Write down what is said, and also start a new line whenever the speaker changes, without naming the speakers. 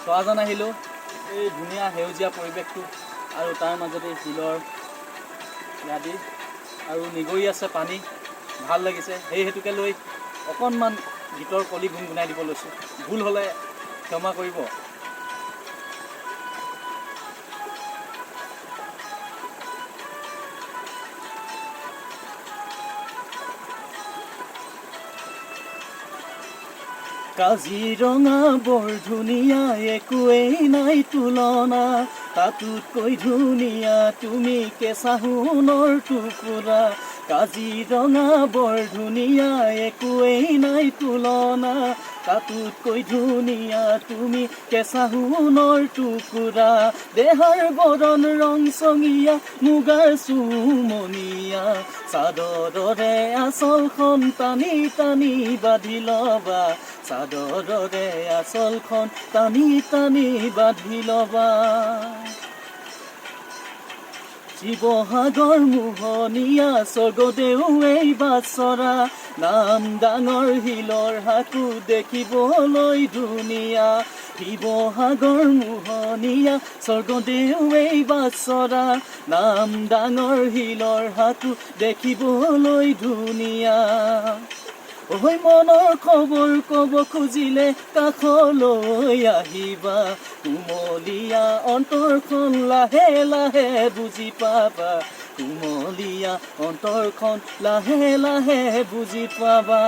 চোৱাজন আহিলোঁ এই ধুনীয়া সেউজীয়া পৰিৱেশটো আৰু তাৰ মাজতে শিলৰ আদি আৰু নিগৰি আছে পানী ভাল লাগিছে সেই হেতুকে লৈ অকণমান গীতৰ কলি গুণগুণাই দিব লৈছোঁ ভুল হ'লে ক্ষমা কৰিব কাজিৰঙা বৰ ধুনীয়া একোৱেই নাই তুলনা তাতোতকৈ ধুনীয়া তুমি কেঁচা সোণৰ টুকুৰা কাজিৰঙা বৰ ধুনীয়া একোৱেই নাই তুলনা তাতোতকৈ ধুনীয়া তুমি কেঁচা সোণৰ টুকুৰা দেহৰ বৰণ ৰংচঙীয়া মুগাৰ চুমনীয়া চাদৰৰে আঁচলখন টানি টানি বান্ধি ল'বা চাদৰৰে আঁচলখন টানি টানি বান্ধি ল'বা শিৱসাগৰ মোহনীয়া স্বৰ্গদেউৱেই বাছৰা নাম ডাঙৰ শিলৰ সাঁকো দেখিবলৈ ধুনীয়া শিৱসাগৰ মোহনীয়া স্বৰ্গদেউৱেই বাছৰা নাম ডাঙৰ শিলৰ সাঁকো দেখিবলৈ ধুনীয়া ঐ মনৰ খবৰ ক'ব খুজিলে কাষলৈ আহিবা কুমলীয়া অন্তৰখন লাহে লাহে বুজি পাবা কুমলীয়া অন্তৰখন লাহে লাহে বুজি পাবা